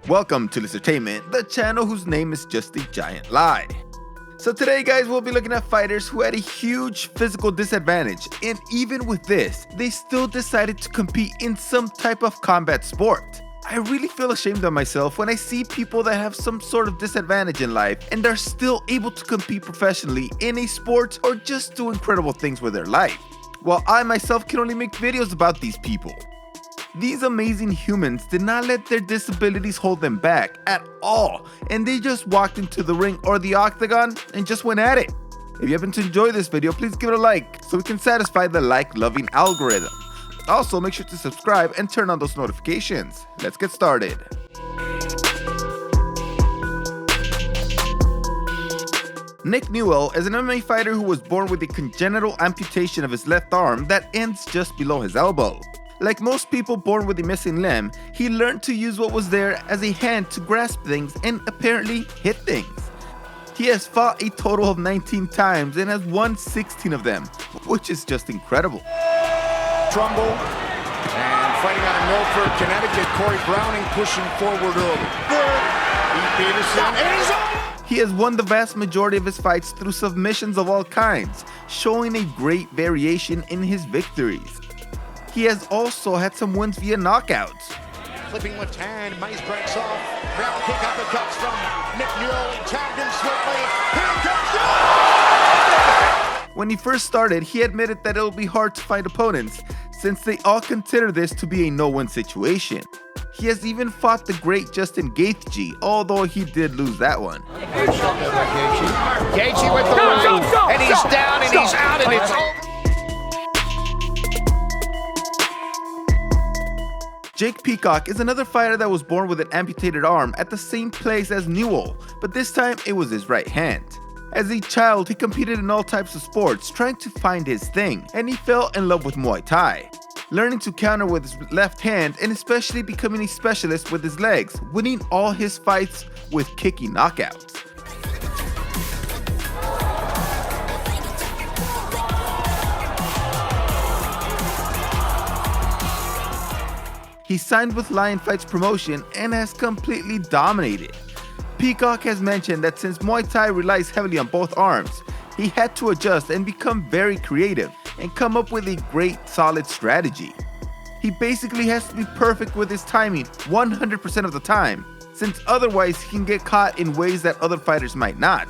Welcome to Entertainment, the channel whose name is just a giant lie. So today guys, we'll be looking at fighters who had a huge physical disadvantage, and even with this, they still decided to compete in some type of combat sport. I really feel ashamed of myself when I see people that have some sort of disadvantage in life and are still able to compete professionally in a sport or just do incredible things with their life, while I myself can only make videos about these people. These amazing humans did not let their disabilities hold them back at all, and they just walked into the ring or the octagon and just went at it. If you happen to enjoy this video, please give it a like so we can satisfy the like-loving algorithm. Also, make sure to subscribe and turn on those notifications. Let's get started. Newell is an MMA fighter who was born with a congenital amputation of his left arm that ends just below his elbow. Like most people born with a missing limb, he learned to use what was there as a hand to grasp things and apparently hit things. He has fought a total of 19 times and has won 16 of them, which is just incredible. Trumbull, and fighting out of Milford, Connecticut, Corey Browning pushing forward early. Peterson, he has won the vast majority of his fights through submissions of all kinds, showing a great variation in his victories. He has also had some wins via knockouts. Flipping left hand, Mice breaks off. Round kick uppercuts from Newell, tagged him swiftly. Here comes When he first started, he admitted that it will be hard to find opponents, since they all consider this to be a no-win situation. He has even fought the great Justin Gaethje, although he did lose that one. Gaethje with the right, and he's down and he's out, and it's over. Peacock is another fighter that was born with an amputated arm at the same place as Newell, but this time it was his right hand. As a child, he competed in all types of sports, trying to find his thing, and he fell in love with Muay Thai, learning to counter with his left hand and especially becoming a specialist with his legs, winning all his fights with kicking knockouts. He signed with Lion Fights Promotion and has completely dominated. Peacock has mentioned that since Muay Thai relies heavily on both arms, he had to adjust and become very creative and come up with a great solid strategy. He basically has to be perfect with his timing 100% of the time, since otherwise he can get caught in ways that other fighters might not.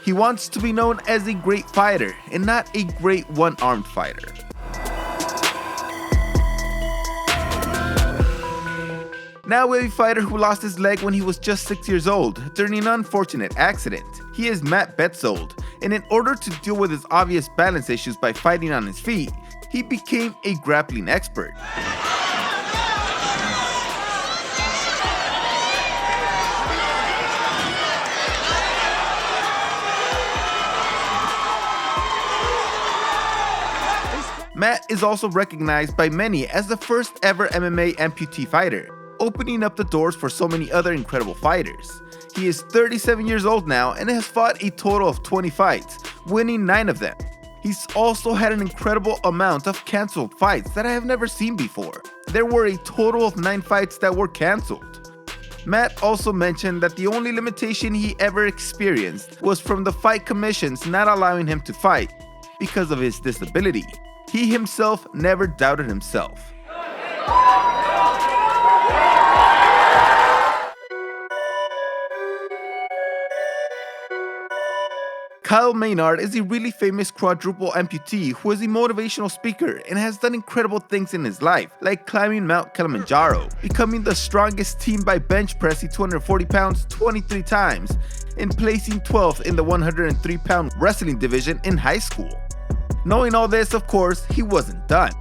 He wants to be known as a great fighter and not a great one-armed fighter. Now we have a fighter who lost his leg when he was just 6 years old during an unfortunate accident. He is Betzold, and in order to deal with his obvious balance issues by fighting on his feet, he became a grappling expert. Matt is also recognized by many as the first ever MMA amputee fighter, opening up the doors for so many other incredible fighters. He is 37 years old now and has fought a total of 20 fights, winning 9 of them. He's also had an incredible amount of cancelled fights that I have never seen before. There were a total of 9 fights that were cancelled. Matt also mentioned that the only limitation he ever experienced was from the fight commissions not allowing him to fight because of his disability. He himself never doubted himself. Maynard is a really famous quadruple amputee who is a motivational speaker and has done incredible things in his life, like climbing Mount Kilimanjaro, becoming the strongest team by bench pressing 240 pounds 23 times, and placing 12th in the 103-pound wrestling division in high school. Knowing all this, of course, he wasn't done.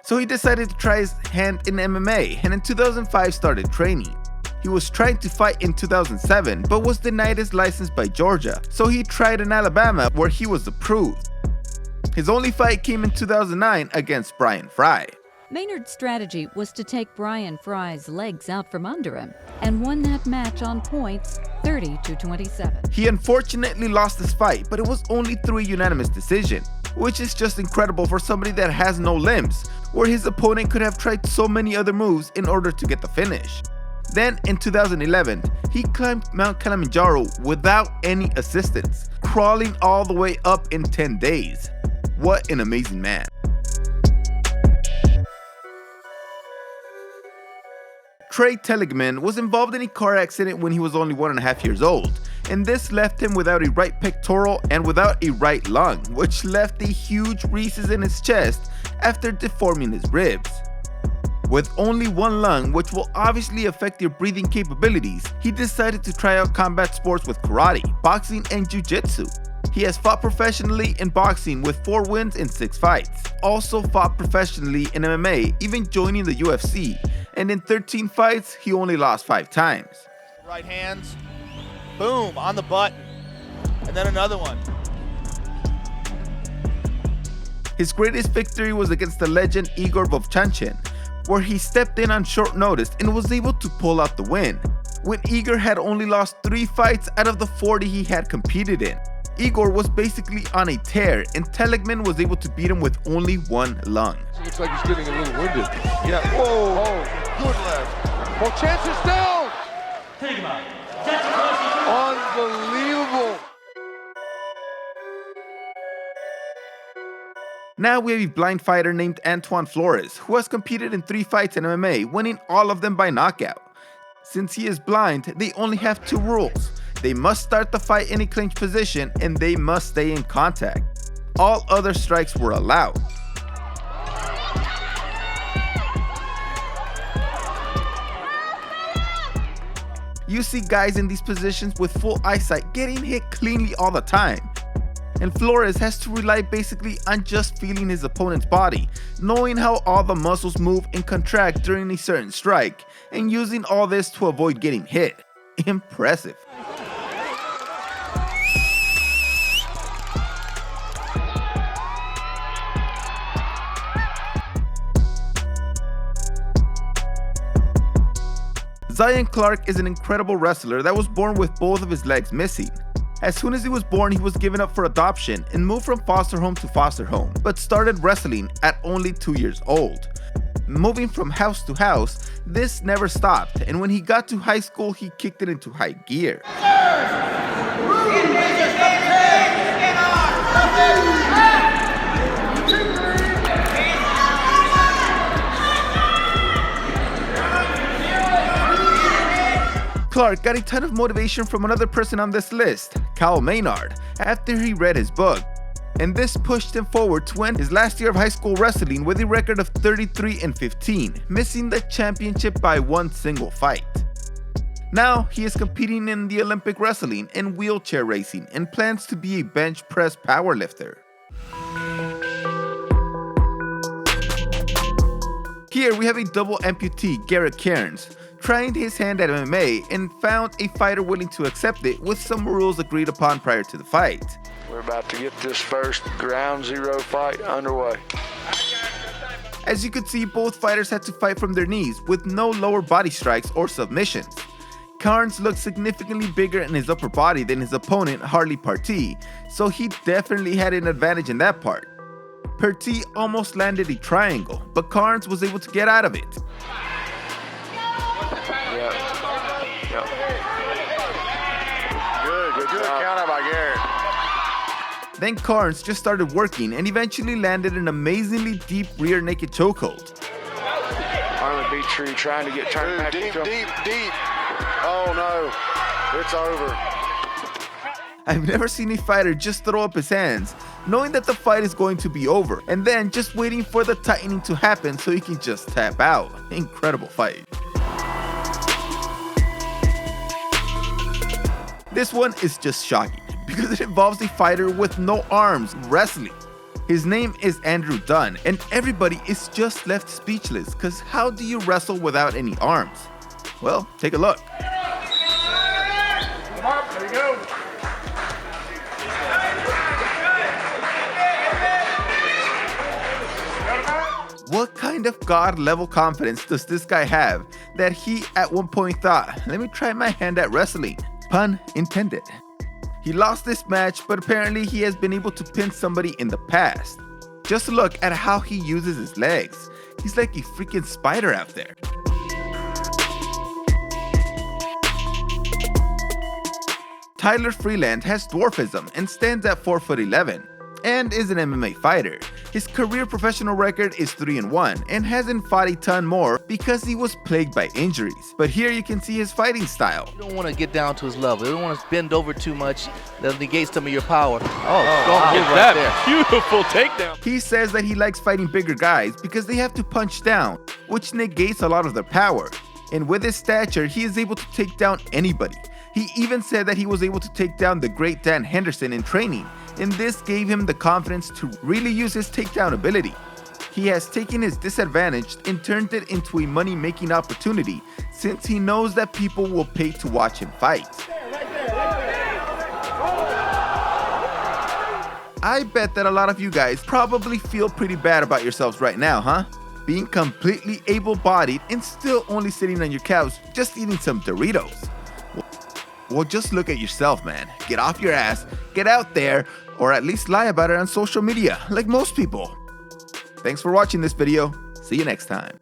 So he decided to try his hand in MMA, and in 2005 started training. He was trying to fight in 2007 but was denied his license by Georgia, so he tried in Alabama where he was approved. His only fight came in 2009 against Brian Fry. Maynard's strategy was to take Brian Fry's legs out from under him and won that match on points 30-27. He unfortunately lost his fight, but it was only through a unanimous decision, which is just incredible for somebody that has no limbs, where his opponent could have tried so many other moves in order to get the finish. Then in 2011, he climbed Mount Kilimanjaro without any assistance, crawling all the way up in 10 days. What an amazing man. Trey Teligman was involved in a car accident when he was only 1.5 years old, and this left him without a right pectoral and without a right lung, which left a huge recess in his chest after deforming his ribs. With only one lung, which will obviously affect your breathing capabilities, he decided to try out combat sports with karate, boxing, and jiu-jitsu. He has fought professionally in boxing with 4 wins in 6 fights. Also fought professionally in MMA, even joining the UFC, and in 13 fights, he only lost 5 times. Right hands, boom, on the button, and then another one. His greatest victory was against the legend Igor Vovchanchen, where he stepped in on short notice and was able to pull out the win, when Igor had only lost 3 fights out of the 40 he had competed in. Igor was basically on a tear, and Teligman was able to beat him with only 1 lung. Looks like he's getting a little winded. Yeah, whoa, oh, good left. Oh, chance is down! Unbelievable! Now we have a blind fighter named Antoine Flores, who has competed in 3 fights in MMA, winning all of them by knockout. Since he is blind, they only have 2 rules. They must start the fight in a clinch position, and they must stay in contact. All other strikes were allowed. You see guys in these positions with full eyesight getting hit cleanly all the time. And Flores has to rely basically on just feeling his opponent's body, knowing how all the muscles move and contract during a certain strike, and using all this to avoid getting hit. Impressive. Zion Clark is an incredible wrestler that was born with both of his legs missing. As soon as he was born, he was given up for adoption and moved from foster home to foster home, but started wrestling at only 2 years old. Moving from house to house, this never stopped, and when he got to high school, he kicked it into high gear. Clark got a ton of motivation from another person on this list, Maynard, after he read his book. And this pushed him forward to end his last year of high school wrestling with a record of 33-15, missing the championship by 1 single fight. Now he is competing in the Olympic wrestling and wheelchair racing and plans to be a bench press powerlifter. Here we have a double amputee, Garrett Cairns, trying his hand at MMA and found a fighter willing to accept it with some rules agreed upon prior to the fight. We're about to get this first ground zero fight underway. As you could see, both fighters had to fight from their knees with no lower body strikes or submissions. Cairns looked significantly bigger in his upper body than his opponent Harley Partee, so he definitely had an advantage in that part. Partee almost landed a triangle, but Cairns was able to get out of it. Good count out by Garrett. Then Cairns just started working and eventually landed an amazingly deep rear naked chokehold. Harley beat Tree trying to get turned back. Deep. Oh no, it's over. I've never seen a fighter just throw up his hands, knowing that the fight is going to be over, and then just waiting for the tightening to happen so he can just tap out. Incredible fight. This one is just shocking, because it involves a fighter with no arms wrestling. His name is Andrew Dunn, and everybody is just left speechless, because how do you wrestle without any arms? Well, take a look. There you go. What kind of god-level confidence does this guy have that he at one point thought, let me try my hand at wrestling? Pun intended. He lost this match, but apparently he has been able to pin somebody in the past. Just look at how he uses his legs. He's like a freaking spider out there. Tyler Freeland has dwarfism and stands at 4'11" and is an MMA fighter. His career professional record is 3-1 and hasn't fought a ton more because he was plagued by injuries. But here you can see his fighting style. You don't want to get down to his level. You don't want to bend over too much. That'll negate some of your power. Strong move right there. Beautiful takedown. He says that he likes fighting bigger guys because they have to punch down, which negates a lot of their power. And with his stature, he is able to take down anybody. He even said that he was able to take down the great Dan Henderson in training, and this gave him the confidence to really use his takedown ability. He has taken his disadvantage and turned it into a money-making opportunity since he knows that people will pay to watch him fight. I bet that a lot of you guys probably feel pretty bad about yourselves right now, huh? Being completely able-bodied and still only sitting on your couch just eating some Doritos. Well, just look at yourself, man. Get off your ass, get out there, or at least lie about it on social media, like most people. Thanks for watching this video. See you next time.